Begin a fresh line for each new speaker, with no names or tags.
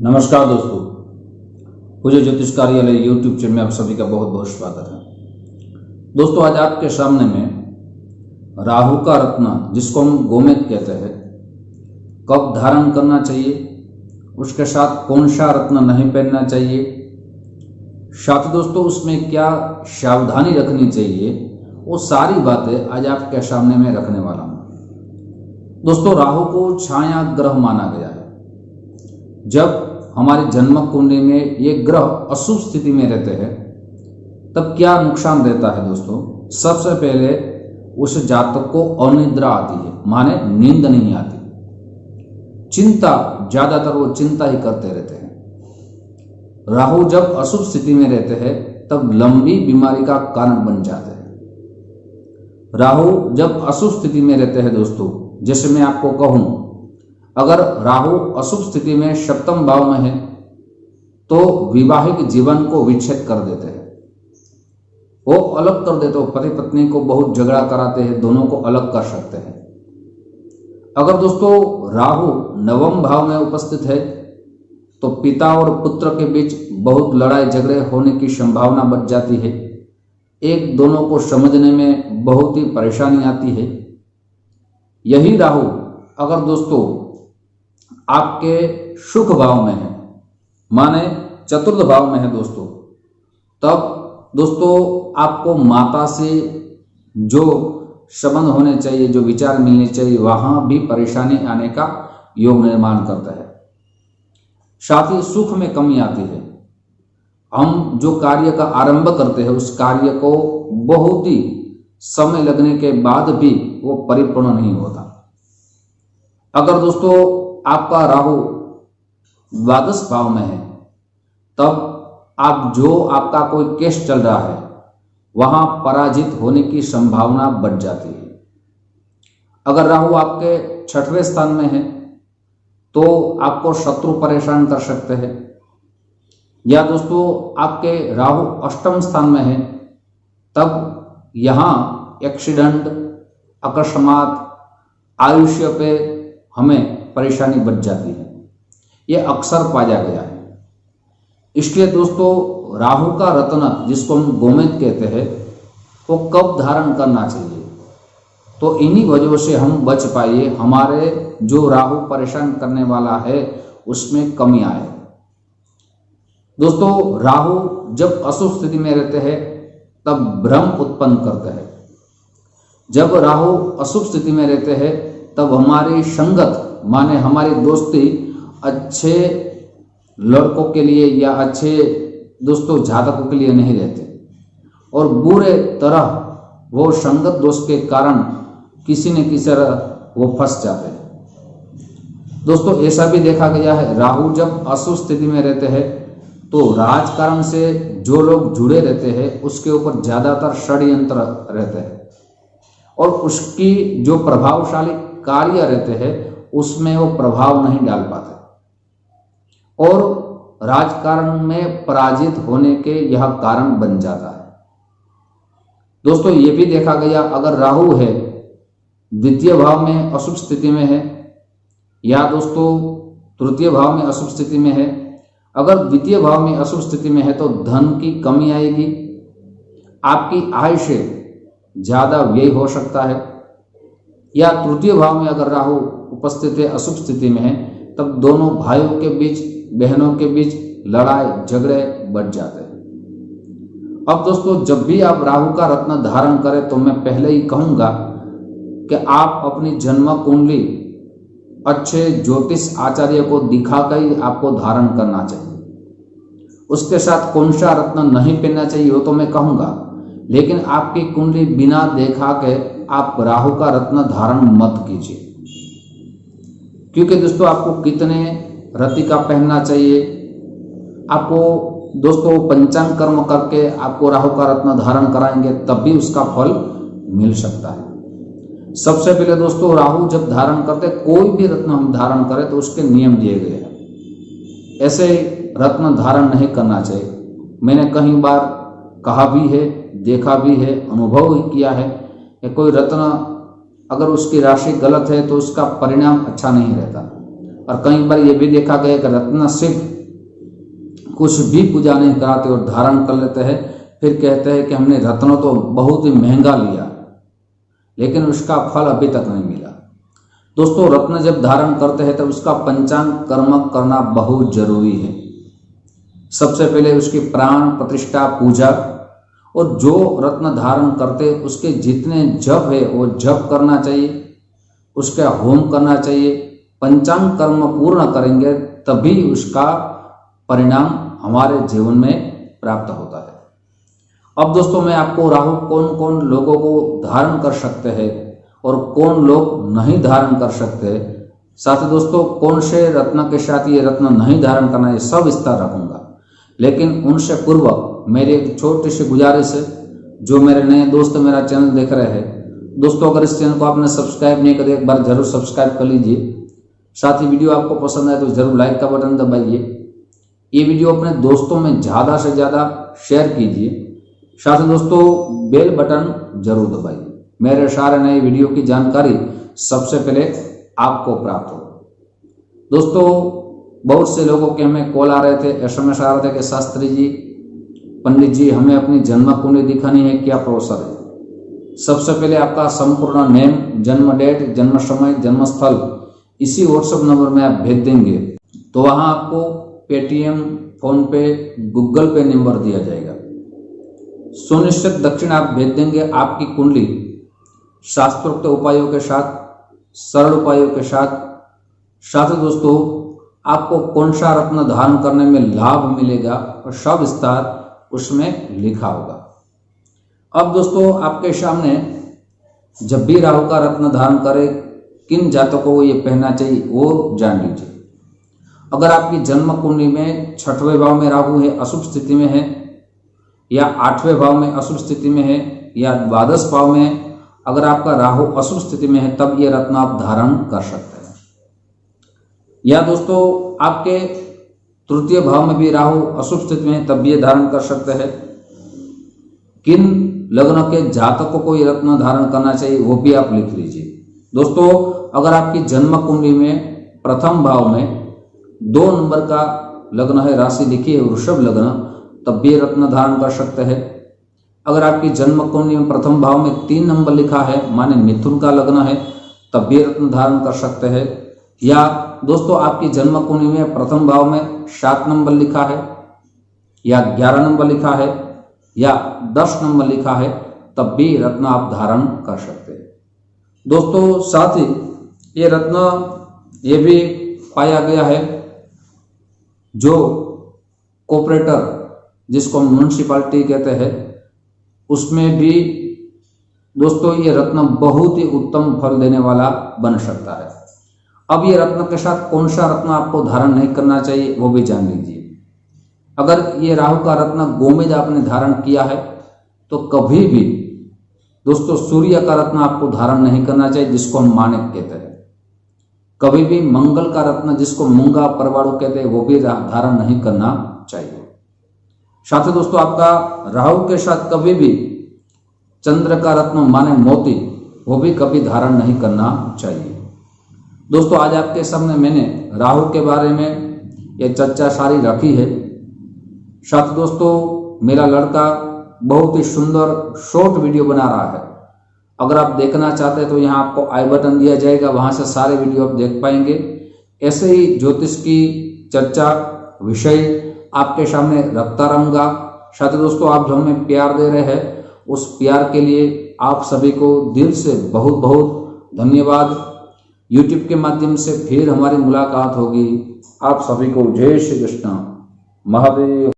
नमस्कार दोस्तों, पूज्य ज्योतिष कार्यालय यूट्यूब चैनल में आप सभी का बहुत बहुत स्वागत है। दोस्तों, आज आपके सामने में राहु का रत्न, जिसको हम गोमेद कहते हैं, कब धारण करना चाहिए, उसके साथ कौन सा रत्न नहीं पहनना चाहिए, साथ दोस्तों उसमें क्या सावधानी रखनी चाहिए, वो सारी बातें आज आपके सामने में रखने वाला हूँ। दोस्तों, राहु को छाया ग्रह माना गया है। जब हमारी जन्म कुंडली में ये ग्रह अशुभ स्थिति में रहते हैं तब क्या नुकसान देता है दोस्तों? सबसे पहले उस जातक को अनिद्रा आती है, माने नींद नहीं आती, चिंता, ज्यादातर वो चिंता ही करते रहते हैं। राहु जब अशुभ स्थिति में रहते हैं तब लंबी बीमारी का कारण बन जाते हैं। राहु जब अशुभ स्थिति में रहते हैं दोस्तों, जैसे मैं आपको कहूं, अगर राहु अशुभ स्थिति में सप्तम भाव में है तो वैवाहिक जीवन को विच्छेद कर देते हैं, वो अलग कर देते हो। पति पत्नी को बहुत झगड़ा कराते हैं, दोनों को अलग कर सकते हैं। अगर दोस्तों राहु नवम भाव में उपस्थित है तो पिता और पुत्र के बीच बहुत लड़ाई झगड़े होने की संभावना बढ़ जाती है। एक दोनों को समझने में बहुत ही परेशानी आती है। यही राहु अगर दोस्तों आपके सुख भाव में है, माने चतुर्थ भाव में है दोस्तों, तब दोस्तों आपको माता से जो संबंध होने चाहिए, जो विचार मिलने चाहिए, वहां भी परेशानी आने का योग निर्माण करता है। साथ ही सुख में कमी आती है। हम जो कार्य का आरंभ करते हैं उस कार्य को बहुत ही समय लगने के बाद भी वो परिपूर्ण नहीं होता। अगर दोस्तों आपका राहु द्वादश भाव में है तब आप जो आपका कोई केस चल रहा है वहां पराजित होने की संभावना बढ़ जाती है। अगर राहु आपके छठवें स्थान में है तो आपको शत्रु परेशान कर सकते हैं, या दोस्तों आपके राहु अष्टम स्थान में है तब यहां एक्सीडेंट, अकस्मात, आयुष्य पे हमें परेशानी बढ़ जाती है। यह अक्सर पाया गया है। इसलिए दोस्तों राहु का रत्न, जिसको हम गोमेद कहते हैं, वो कब धारण करना चाहिए, तो इन्हीं वजहों से हम बच पाइए, हमारे जो राहु परेशान करने वाला है उसमें कमी आए। दोस्तों राहु जब अशुभ स्थिति में रहते हैं तब भ्रम उत्पन्न करते हैं। जब राहु अशुभ स्थिति में रहते हैं तब हमारी संगत, माने हमारी दोस्ती अच्छे लड़कों के लिए या अच्छे दोस्तों जातकों के लिए नहीं रहते, और बुरे तरह वो संगत दोस्त के कारण किसी न किसी तरह वो फंस जाते हैं। दोस्तों ऐसा भी देखा गया है, राहु जब अशुभ स्थिति में रहते हैं तो राजकारण से जो लोग जुड़े रहते हैं उसके ऊपर ज्यादातर षड्यंत्र रहते हैं, और उसकी जो प्रभावशाली कार्य रहते हैं उसमें वो प्रभाव नहीं डाल पाते, और राजकारण में पराजित होने के यह कारण बन जाता है। दोस्तों ये भी देखा गया, अगर राहु है द्वितीय भाव में अशुभ स्थिति में है, या दोस्तों तृतीय भाव में अशुभ स्थिति में है, अगर द्वितीय भाव में अशुभ स्थिति में है तो धन की कमी आएगी, आपकी आय से ज्यादा व्यय हो सकता है। या तृतीय भाव में अगर राहु उपस्थित है, अशुभ स्थिति में है, तब दोनों भाइयों के बीच, बहनों के बीच लड़ाई झगड़े बढ़ जाते हैं। अब दोस्तों जब भी आप राहु का रत्न धारण करें तो मैं पहले ही कहूंगा कि आप अपनी जन्म कुंडली अच्छे ज्योतिष आचार्य को दिखाकर ही आपको धारण करना चाहिए। उसके साथ कौन सा रत्न नहीं पहनना चाहिए वो तो मैं कहूंगा, लेकिन आपकी कुंडली बिना देखा के आप राहु का रत्न धारण मत कीजिए, क्योंकि दोस्तों आपको कितने रति का पहनना चाहिए, आपको दोस्तों पंचांग कर्म करके आपको राहु का रत्न धारण कराएंगे तब भी उसका फल मिल सकता है। सबसे पहले दोस्तों राहु जब धारण करते, कोई भी रत्न हम धारण करें तो उसके नियम दिए गए हैं। ऐसे रत्न धारण नहीं करना चाहिए। मैंने कई बार कहा भी है, देखा भी है, अनुभव ही किया है कि कोई रत्न अगर उसकी राशि गलत है तो उसका परिणाम अच्छा नहीं रहता। और कई बार ये भी देखा गया कि रत्न सिर्फ कुछ भी पूजा नहीं कराते और धारण कर लेते हैं, फिर कहते हैं कि हमने रत्नों तो बहुत ही महंगा लिया, लेकिन उसका फल अभी तक नहीं मिला। दोस्तों, रत्न जब धारण करते हैं तब उसका पंचांग कर्म करना बहुत जरूरी है। सबसे पहले उसकी प्राण प्रतिष्ठा पूजा, और जो रत्न धारण करते उसके जितने जप है वो जप करना चाहिए, उसका होम करना चाहिए। पंचांग कर्म पूर्ण करेंगे तभी उसका परिणाम हमारे जीवन में प्राप्त होता है। अब दोस्तों, मैं आपको राहु कौन कौन लोगों को धारण कर सकते हैं और कौन लोग नहीं धारण कर सकते, साथ ही दोस्तों कौन से रत्न के साथ ये रत्न नहीं धारण करना, ये सब विस्तार रखूंगा। लेकिन उनसे पूर्व मेरी एक छोटी सी गुजारिश है, जो मेरे नए दोस्त मेरा चैनल देख रहे हैं, दोस्तों अगर इस चैनल को आपने सब्सक्राइब नहीं किया एक बार जरूर सब्सक्राइब कर लीजिए। साथ ही वीडियो आपको पसंद आए तो जरूर लाइक का बटन दबाइए। ये वीडियो अपने दोस्तों में ज़्यादा से ज़्यादा शेयर कीजिए। साथ ही दोस्तों बेल बटन जरूर दबाइए, मेरे सारे नए वीडियो की जानकारी सबसे पहले आपको प्राप्त हो। दोस्तों, बहुत से लोगों के हमें कॉल आ रहे थे, SMS आ रहे थे कि शास्त्री जी, पंडित जी, हमें अपनी जन्म कुंडली दिखानी है, क्या प्रोसेस है। सबसे पहले आपका संपूर्ण नेम, जन्म डेट, जन्म समय, जन्म स्थल इसी व्हाट्सएप नंबर में आप भेज देंगे तो वहां आपको पेटीएम, फोन पे, गूगल पे नंबर दिया जाएगा। सुनिश्चित दक्षिण आप भेज देंगे आपकी कुंडली शास्त्रोक्त उपायों के साथ, सरल उपायों के साथ ही दोस्तों आपको कौन सा रत्न धारण करने में लाभ मिलेगा और सब विस्तार उसमें लिखा होगा। अब दोस्तों आपके सामने जब भी राहु का रत्न धारण करे किन जातकों को ये पहनना चाहिए वो जान लीजिए। अगर आपकी जन्म कुंडली में 6वें भाव में राहु है, अशुभ स्थिति में है, या 8वें भाव में अशुभ स्थिति में है, या 12 भाव में अगर आपका राहु अशुभ स्थिति में है, तब ये रत्न आप धारण कर सकते हैं। या दोस्तों आपके 3य भाव में भी राहु अशुभ स्थिति में है, तब ये धारण कर सकते हैं। किन लग्न के जातकों को ये रत्न धारण करना चाहिए वो भी आप लिख लीजिए। दोस्तों, अगर आपकी जन्म कुंडली में प्रथम भाव में 2 नंबर का लग्न है, राशि लिखी है वृषभ लग्न, तब भी रत्न धारण कर सकते हैं। अगर आपकी जन्म कुंडली में प्रथम भाव में 3 नंबर लिखा है, माने मिथुन का लग्न है, तब भी रत्न धारण कर सकते हैं। या दोस्तों आपकी जन्म कुंडली में प्रथम भाव में 7 नंबर लिखा है, या 11 नंबर लिखा है, या 10 नंबर लिखा है, तब भी रत्न आप धारण कर सकते हैं। दोस्तों साथ ही ये रत्न ये भी पाया गया है, जो कोऑपरेटर जिसको म्युनिसिपैलिटी कहते हैं, उसमें भी दोस्तों ये रत्न बहुत ही उत्तम फल देने वाला बन सकता है। अब ये रत्न के साथ कौन सा रत्न आपको धारण नहीं करना चाहिए वो भी जान लीजिए। अगर ये राहु का रत्न गोमेद आपने धारण किया है तो कभी भी दोस्तों सूर्य का रत्न आपको धारण नहीं करना चाहिए, जिसको हम माणिक कहते हैं। कभी भी मंगल का रत्न जिसको मूंगा परवाणु कहते हैं वो भी धारण नहीं करना चाहिए। साथ ही दोस्तों आपका राहु के साथ कभी भी चंद्र का रत्न माने मोती वो भी कभी धारण नहीं करना चाहिए। दोस्तों आज आपके सामने मैंने राहु के बारे में ये चर्चा सारी रखी है। साथ दोस्तों मेरा लड़का बहुत ही सुंदर शॉर्ट वीडियो बना रहा है, अगर आप देखना चाहते हैं तो यहाँ आपको आई बटन दिया जाएगा, वहां से सारे वीडियो आप देख पाएंगे। ऐसे ही ज्योतिष की चर्चा विषय आपके सामने रखता रहूंगा। साथ ही दोस्तों आप जो हमें प्यार दे रहे हैं उस प्यार के लिए आप सभी को दिल से बहुत बहुत धन्यवाद। YouTube के माध्यम से फिर हमारी मुलाकात होगी। आप सभी को जय श्री कृष्ण महादेव।